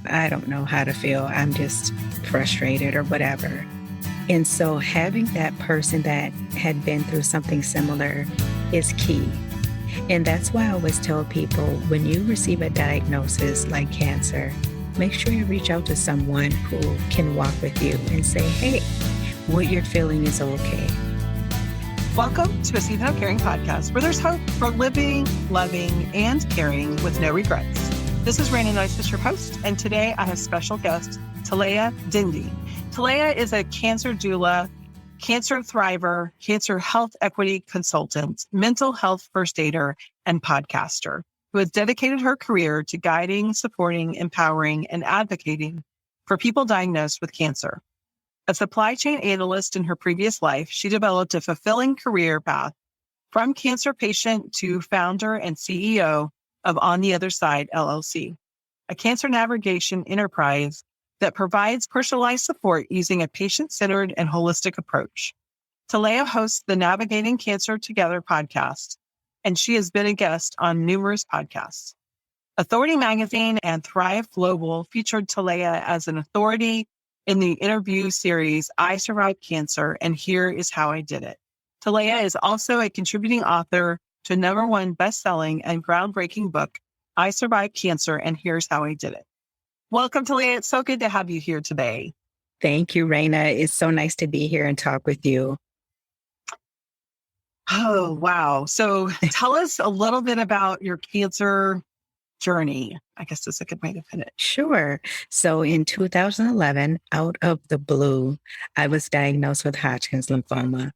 I don't know how to feel. I'm just frustrated or whatever. And so having that person that had been through something similar is key. And that's why I always tell people when you receive a diagnosis like cancer, make sure you reach out to someone who can walk with you and say, hey, what you're feeling is okay. Welcome to a Season of Caring podcast, where there's hope for living, loving, and caring with no regrets. This is Raina Nice, your host, and today I have special guest, Talaya Dindi. Talaya is a cancer doula, cancer thriver, cancer health equity consultant, mental health first aider, and podcaster who has dedicated her career to guiding, supporting, empowering, and advocating for people diagnosed with cancer. A supply chain analyst in her previous life, she developed a fulfilling career path from cancer patient to founder and CEO of On the Other Side, LLC, a cancer navigation enterprise that provides personalized support using a patient-centered and holistic approach. Talaya hosts the Navigating Cancer Together podcast, and she has been a guest on numerous podcasts. Authority Magazine and Thrive Global featured Talaya as an authority in the interview series, I Survived Cancer, and Here is How I Did It. Talaya is also a contributing author to #1 best-selling and groundbreaking book, I Survived Cancer, and Here's How I Did It. Welcome, Talaya. It's so good to have you here today. Thank you, Raina. It's so nice to be here and talk with you. Oh, wow. So tell us a little bit about your cancer journey. I guess that's a good way to put it. Sure. So in 2011, out of the blue, I was diagnosed with Hodgkin's lymphoma.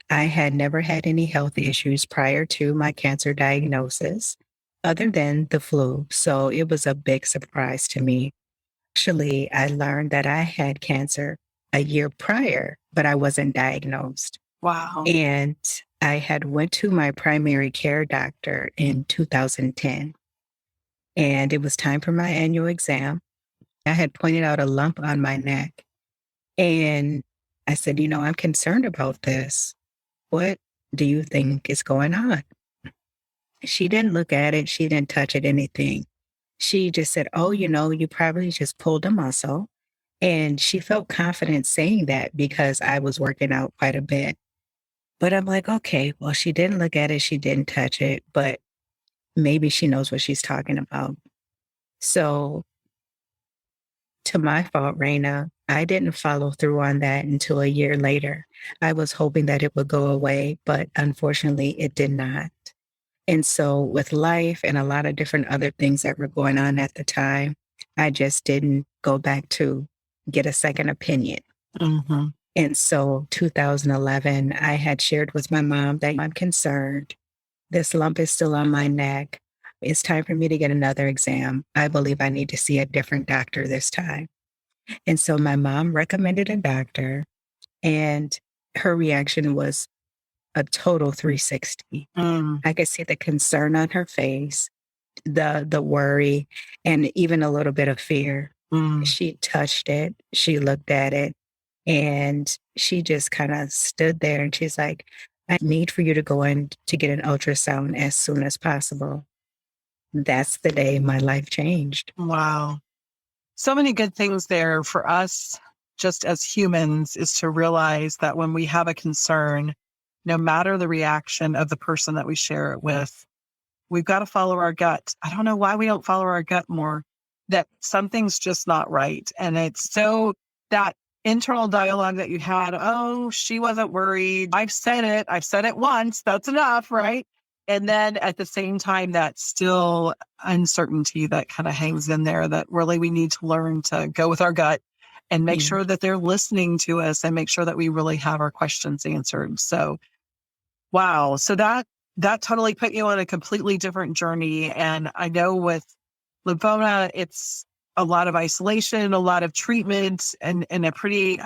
I had never had any health issues prior to my cancer diagnosis, other than the flu. So it was a big surprise to me. Actually, I learned that I had cancer a year prior, but I wasn't diagnosed. Wow. And I had went to my primary care doctor in 2010. And it was time for my annual exam. I had pointed out a lump on my neck. And I said, I'm concerned about this. What do you think is going on? She didn't look at it. She didn't touch it, anything. She just said, you probably just pulled a muscle. And she felt confident saying that because I was working out quite a bit. But I'm like, okay, well, she didn't look at it. She didn't touch it, but maybe she knows what she's talking about. So to my fault, Raina, I didn't follow through on that until a year later. I was hoping that it would go away, but unfortunately it did not. And so with life and a lot of different other things that were going on at the time, I just didn't go back to get a second opinion. Mm-hmm. And so 2011, I had shared with my mom that I'm concerned. This lump is still on my neck. It's time for me to get another exam. I believe I need to see a different doctor this time. And so my mom recommended a doctor, and her reaction was a total 360. I could see the concern on her face, the worry, and even a little bit of fear. She touched it. She looked at it, and she just kind of stood there, and she's like, I need for you to go in to get an ultrasound as soon as possible. That's the day my life changed. Wow. So many good things there for us, just as humans, is to realize that when we have a concern, no matter the reaction of the person that we share it with, we've got to follow our gut. I don't know why we don't follow our gut more, that something's just not right. And it's so that internal dialogue that you had, she wasn't worried. I've said it once, that's enough, right? And then at the same time, that still uncertainty that kind of hangs in there, that really we need to learn to go with our gut and make sure that they're listening to us and make sure that we really have our questions answered. So, wow. So that totally put you on a completely different journey. And I know with lymphoma, it's a lot of isolation, a lot of treatment, and a pretty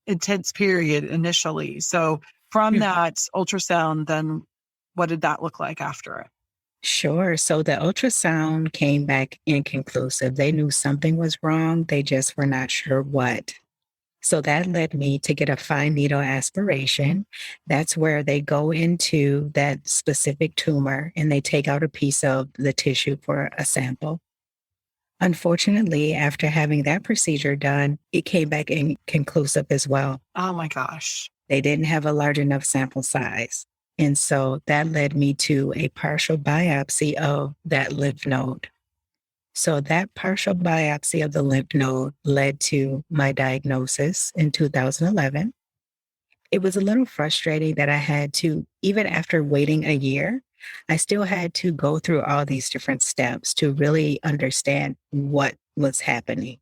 intense period initially. So from that ultrasound, then what did that look like after it? Sure. So the ultrasound came back inconclusive. They knew something was wrong. They just were not sure what. So that led me to get a fine needle aspiration. That's where they go into that specific tumor and they take out a piece of the tissue for a sample. Unfortunately, after having that procedure done, it came back inconclusive as well. Oh my gosh. They didn't have a large enough sample size. And so that led me to a partial biopsy of that lymph node. So that partial biopsy of the lymph node led to my diagnosis in 2011. It was a little frustrating that I had to, even after waiting a year, I still had to go through all these different steps to really understand what was happening.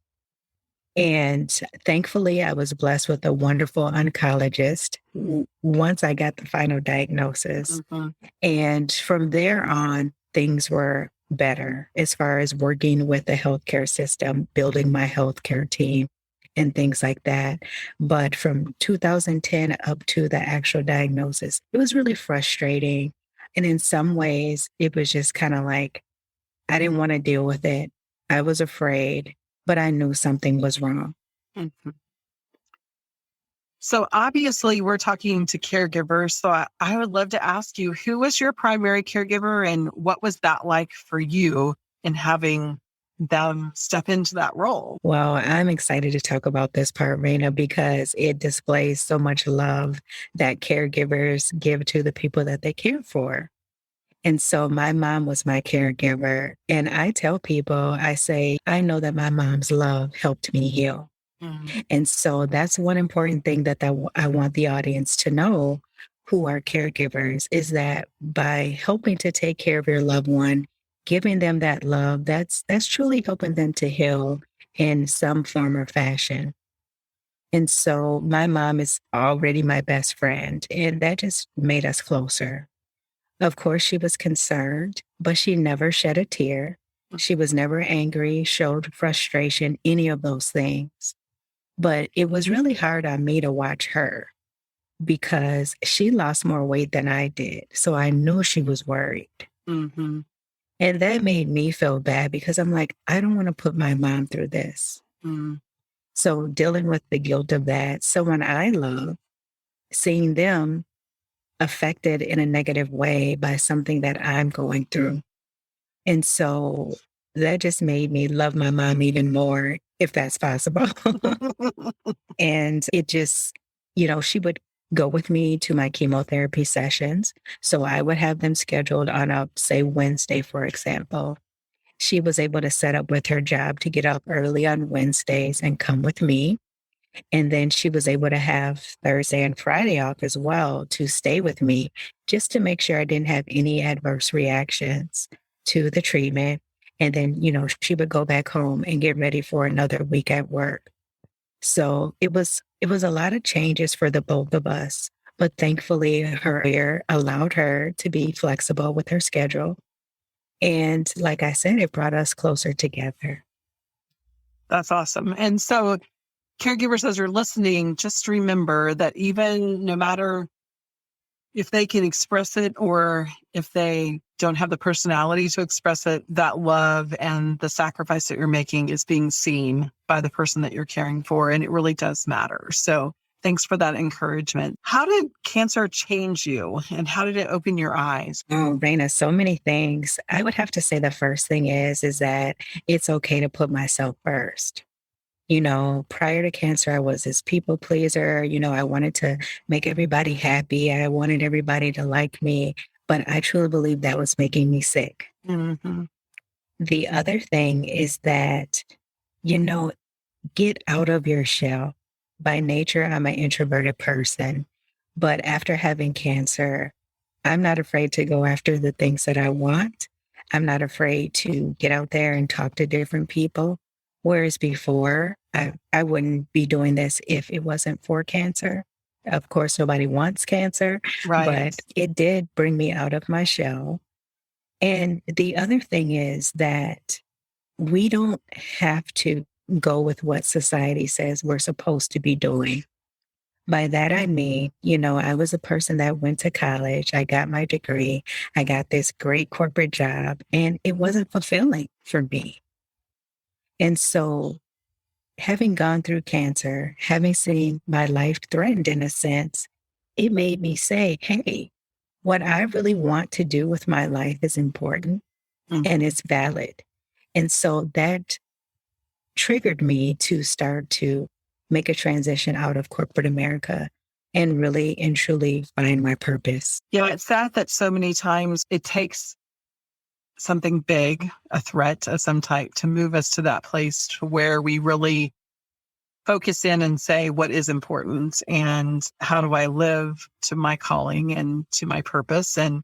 And thankfully, I was blessed with a wonderful oncologist once I got the final diagnosis. Mm-hmm. And from there on, things were better as far as working with the healthcare system, building my healthcare team, and things like that. But from 2010 up to the actual diagnosis, it was really frustrating. And in some ways, it was just kind of like, I didn't want to deal with it. I was afraid, but I knew something was wrong. Mm-hmm. So obviously we're talking to caregivers. So I would love to ask you, who was your primary caregiver and what was that like for you in having them step into that role? Well, I'm excited to talk about this part, Raina, because it displays so much love that caregivers give to the people that they care for. And so my mom was my caregiver. And I tell people, I say, I know that my mom's love helped me heal. Mm-hmm. And so that's one important thing that I want the audience to know who are caregivers is that by helping to take care of your loved one, giving them that love, that's truly helping them to heal in some form or fashion. And so my mom is already my best friend, and that just made us closer. Of course, she was concerned, but she never shed a tear. She was never angry, showed frustration, any of those things. But it was really hard on me to watch her because she lost more weight than I did. So I knew she was worried. Mm-hmm. And that made me feel bad because I'm like, I don't want to put my mom through this. Mm-hmm. So dealing with the guilt of that, someone I love, seeing them affected in a negative way by something that I'm going through. And so that just made me love my mom even more, if that's possible. And it just, she would go with me to my chemotherapy sessions. So I would have them scheduled on a, say, Wednesday, for example. She was able to set up with her job to get up early on Wednesdays and come with me. And then she was able to have Thursday and Friday off as well to stay with me just to make sure I didn't have any adverse reactions to the treatment. And then, she would go back home and get ready for another week at work. So it was a lot of changes for the both of us. But thankfully, her career allowed her to be flexible with her schedule. And like I said, it brought us closer together. That's awesome. And so caregivers, as you're listening, just remember that even no matter if they can express it or if they don't have the personality to express it, that love and the sacrifice that you're making is being seen by the person that you're caring for. And it really does matter. So thanks for that encouragement. How did cancer change you and how did it open your eyes? Oh, Raina, so many things. I would have to say the first thing is that it's okay to put myself first. Prior to cancer, I was this people pleaser. I wanted to make everybody happy. I wanted everybody to like me, but I truly believe that was making me sick. Mm-hmm. The other thing is that, get out of your shell. By nature, I'm an introverted person, but after having cancer, I'm not afraid to go after the things that I want. I'm not afraid to get out there and talk to different people. Whereas before, I wouldn't be doing this if it wasn't for cancer. Of course, nobody wants cancer, Right. but it did bring me out of my shell. And the other thing is that we don't have to go with what society says we're supposed to be doing. By that, I mean, I was a person that went to college. I got my degree. I got this great corporate job, and it wasn't fulfilling for me. And so, having gone through cancer, having seen my life threatened in a sense, it made me say, hey, what I really want to do with my life is important and it's valid. And so that triggered me to start to make a transition out of corporate America and really and truly find my purpose. Yeah, it's sad that so many times it takes something big, a threat of some type, to move us to that place to where we really focus in and say what is important and how do I live to my calling and to my purpose. And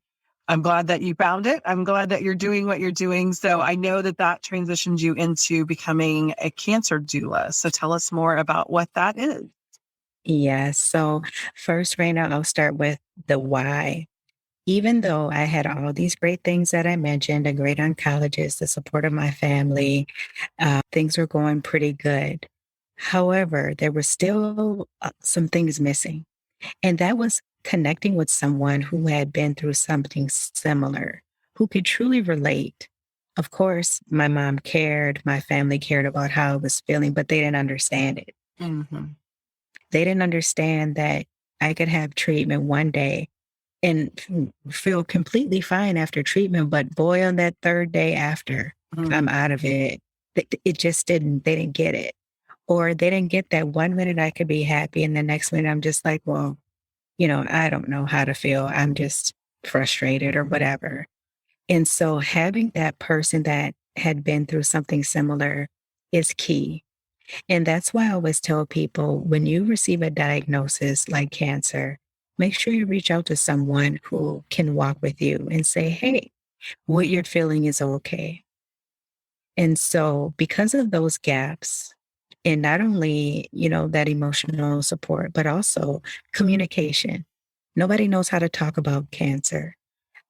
I'm glad that you found it. I'm glad that you're doing what you're doing. So I know that that transitioned you into becoming a cancer doula. So tell us more about what that is. Yes. So first, Raina, I'll start with the why. Even though I had all these great things that I mentioned, a great oncologist, the support of my family, things were going pretty good. However, there were still some things missing. And that was connecting with someone who had been through something similar, who could truly relate. Of course, my mom cared, my family cared about how I was feeling, but they didn't understand it. Mm-hmm. They didn't understand that I could have treatment one day and feel completely fine after treatment, but boy, on that third day after, I'm out of it. It just didn't, they didn't get it. Or they didn't get that 1 minute I could be happy, and the next minute I'm just like, well, I don't know how to feel. I'm just frustrated or whatever. And so having that person that had been through something similar is key. And that's why I always tell people, when you receive a diagnosis like cancer, make sure you reach out to someone who can walk with you and say, hey, what you're feeling is okay. And so because of those gaps, and not only, that emotional support, but also communication. Nobody knows how to talk about cancer.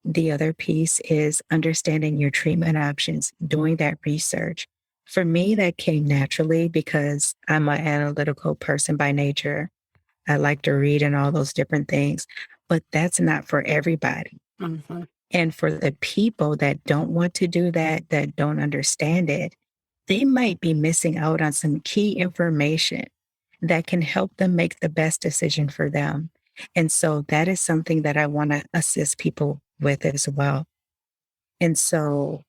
The other piece is understanding your treatment options, doing that research. For me, that came naturally because I'm an analytical person by nature. I like to read and all those different things, but that's not for everybody. Mm-hmm. And for the people that don't want to do that, that don't understand it, they might be missing out on some key information that can help them make the best decision for them. And so that is something that I want to assist people with as well. And so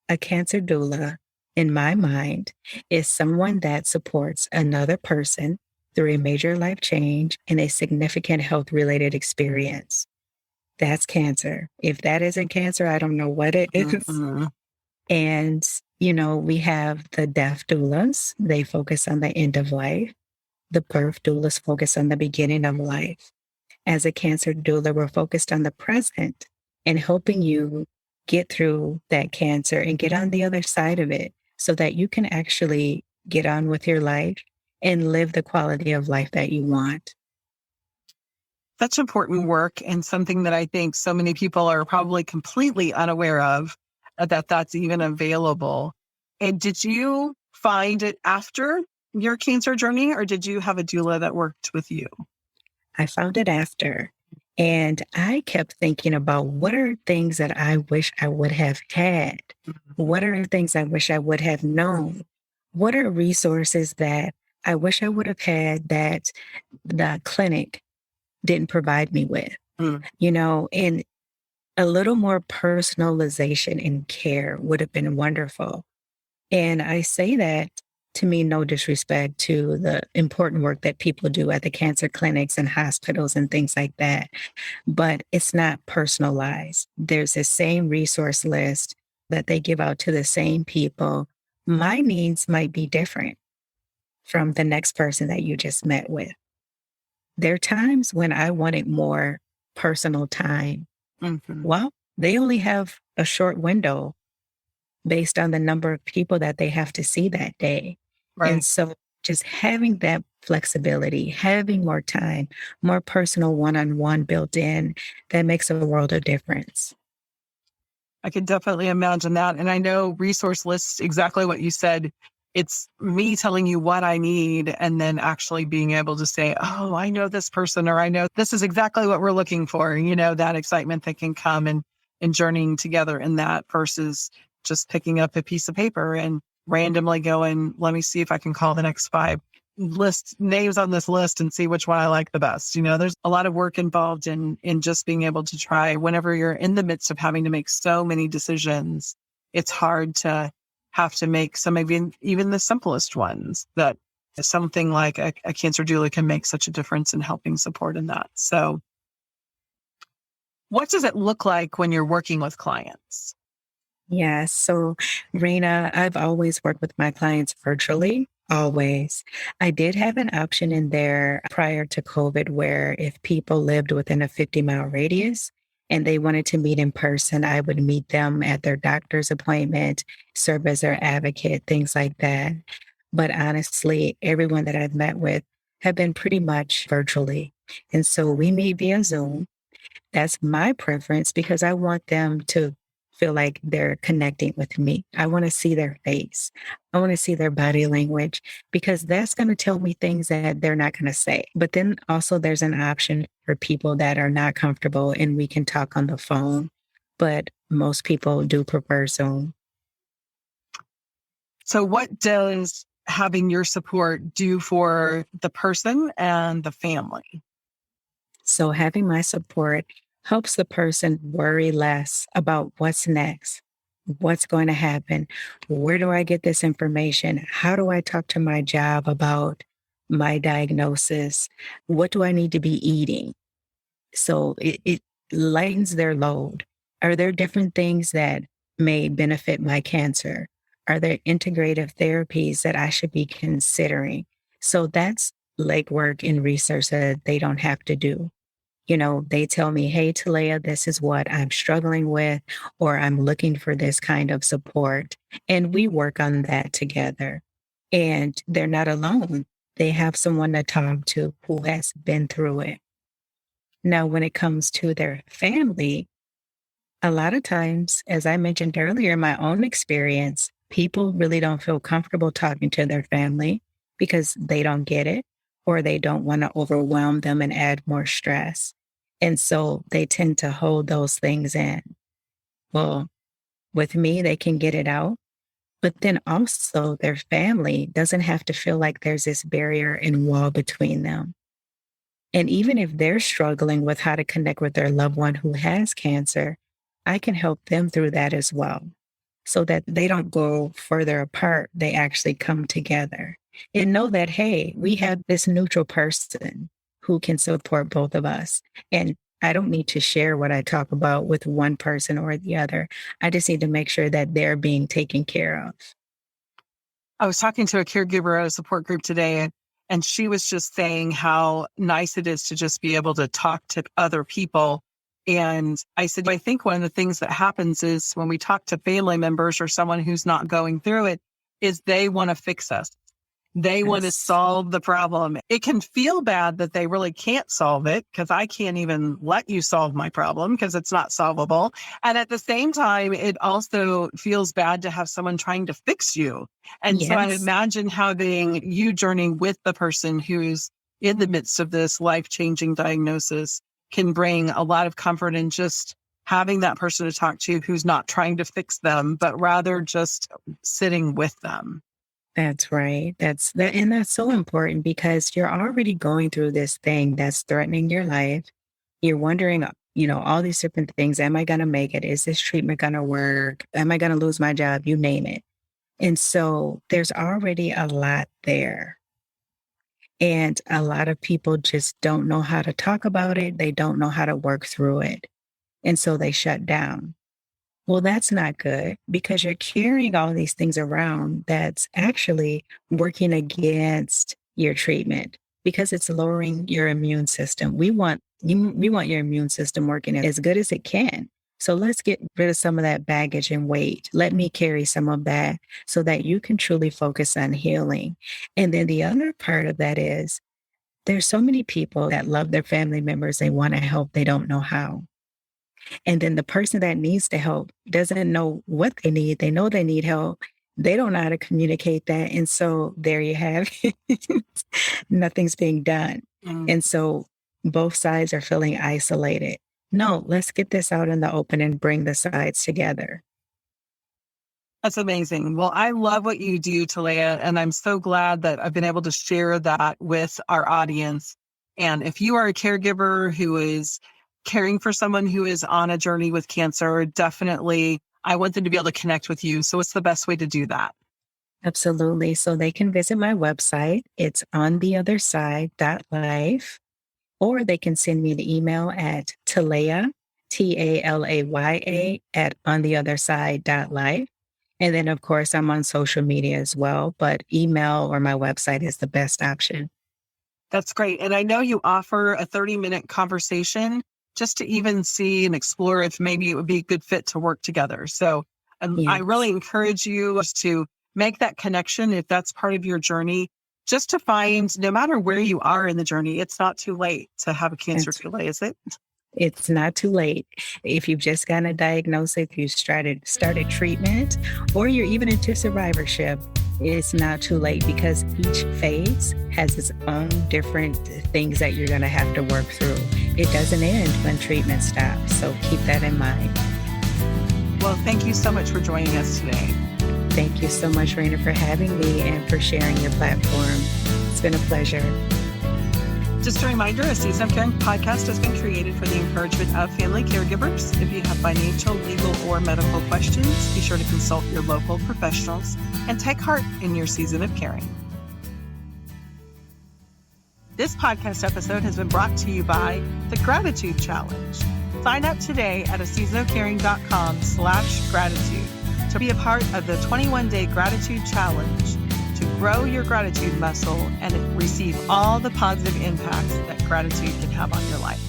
a cancer doula, in my mind, is someone that supports another person through a major life change and a significant health related experience. That's cancer. If that isn't cancer, I don't know what it is. Mm-hmm. And, we have the death doulas. They focus on the end of life. The birth doulas focus on the beginning of life. As a cancer doula, we're focused on the present and helping you get through that cancer and get on the other side of it so that you can actually get on with your life and live the quality of life that you want. Such important work, and something that I think so many people are probably completely unaware of, that that's even available. And did you find it after your cancer journey, or did you have a doula that worked with you? I found it after. And I kept thinking about, what are things that I wish I would have had? What are things I wish I would have known? What are resources that I wish I would have had that the clinic didn't provide me with? And a little more personalization and care would have been wonderful. And I say that to mean no disrespect to the important work that people do at the cancer clinics and hospitals and things like that. But it's not personalized. There's the same resource list that they give out to the same people. My needs might be different from the next person that you just met with. There are times when I wanted more personal time. Mm-hmm. Well, they only have a short window based on the number of people that they have to see that day. Right. And so just having that flexibility, having more time, more personal one-on-one built in, that makes a world of difference. I could definitely imagine that. And I know resource lists, exactly what you said. It's me telling you what I need and then actually being able to say, oh, I know this person, or I know this is exactly what we're looking for. That excitement that can come and journeying together in that, versus just picking up a piece of paper and randomly going, let me see if I can call the next 5 names on this list and see which one I like the best. There's a lot of work involved in just being able to try. Whenever you're in the midst of having to make so many decisions, it's hard to have to make some, maybe even the simplest ones, that something like a cancer doula can make such a difference in helping support in that. So what does it look like when you're working with clients? Yeah. So, Raina, I've always worked with my clients virtually, always. I did have an option in there prior to COVID where if people lived within a 50-mile radius and they wanted to meet in person, I would meet them at their doctor's appointment, serve as their advocate, things like that. But honestly, everyone that I've met with have been pretty much virtually. And so we meet via Zoom. That's my preference because I want them to feel like they're connecting with me. I want to see their face. I want to see their body language because that's going to tell me things that they're not going to say. But then also there's an option for people that are not comfortable and we can talk on the phone. But most people do prefer Zoom. So what does having your support do for the person and the family? So having my support helps the person worry less about what's next, what's going to happen, where do I get this information, how do I talk to my job about my diagnosis, what do I need to be eating? So it lightens their load. Are there different things that may benefit my cancer? Are there integrative therapies that I should be considering? So that's legwork and research that they don't have to do. You know, they tell me, hey, Talaya, this is what I'm struggling with, or I'm looking for this kind of support. And we work on that together. And they're not alone. They have someone to talk to who has been through it. Now, when it comes to their family, a lot of times, as I mentioned earlier, in my own experience, people really don't feel comfortable talking to their family because they don't get it or they don't want to overwhelm them and add more stress. And so they tend to hold those things in. Well, with me, they can get it out. But then also, their family doesn't have to feel like there's this barrier and wall between them. And even if they're struggling with how to connect with their loved one who has cancer, I can help them through that as well so that they don't go further apart. They actually come together and know that, hey, we have this neutral person who can support both of us. And I don't need to share what I talk about with one person or the other. I just need to make sure that they're being taken care of. I was talking to a caregiver at a support group today, and she was just saying how nice it is to just be able to talk to other people. And I said, I think one of the things that happens is when we talk to family members or someone who's not going through it, is they want to fix us. They want to solve the problem. It can feel bad that they really can't solve it because I can't even let you solve my problem because it's not solvable. And at the same time, it also feels bad to have someone trying to fix you. And so I imagine having you journeying with the person who's in the midst of this life-changing diagnosis can bring a lot of comfort in just having that person to talk to who's not trying to fix them, but rather just sitting with them. That's right. And that's so important because you're already going through this thing that's threatening your life. You're wondering, all these different things. Am I going to make it? Is this treatment going to work? Am I going to lose my job? You name it. And so there's already a lot there. And a lot of people just don't know how to talk about it. They don't know how to work through it. And so they shut down. Well, that's not good because you're carrying all these things around that's actually working against your treatment because it's lowering your immune system. We want your immune system working as good as it can. So let's get rid of some of that baggage and weight. Let me carry some of that so that you can truly focus on healing. And then the other part of that is there's so many people that love their family members. They want to help. They don't know how. And then the person that needs the help doesn't know what they need. They know they need help. They don't know how to communicate that. And so there you have it. Nothing's being done. And so both sides are feeling isolated. No, let's get this out in the open and bring the sides together. That's amazing. Well, I love what you do, Talaya, and I'm so glad that I've been able to share that with our audience. And if you are a caregiver who is caring for someone who is on a journey with cancer, definitely I want them to be able to connect with you. So what's the best way to do that? Absolutely. So they can visit my website. It's ontheotherside.life, or they can send me an email at Talaya, Talaya, at ontheotherside.life. And then, of course, I'm on social media as well, but email or my website is the best option. That's great. And I know you offer a 30-minute conversation just to even see and explore if maybe it would be a good fit to work together. So I really encourage you to make that connection if that's part of your journey, just to find, no matter where you are in the journey, it's not too late to have a cancer delay, is it? It's not too late. If you've just gotten a diagnosis, if you started treatment, or you're even into survivorship, it's not too late, because each phase has its own different things that you're going to have to work through. It doesn't end when treatment stops, so keep that in mind. Well, thank you so much for joining us today. Thank you so much, Raina, for having me and for sharing your platform. It's been a pleasure. Just a reminder, a Season of Caring podcast has been created for the encouragement of family caregivers. If you have financial, legal, or medical questions, be sure to consult your local professionals and take heart in your season of caring. This podcast episode has been brought to you by the Gratitude Challenge. Sign up today at aseasonofcaring.com/gratitude to be a part of the 21-day Gratitude Challenge, to grow your gratitude muscle and receive all the positive impacts that gratitude can have on your life.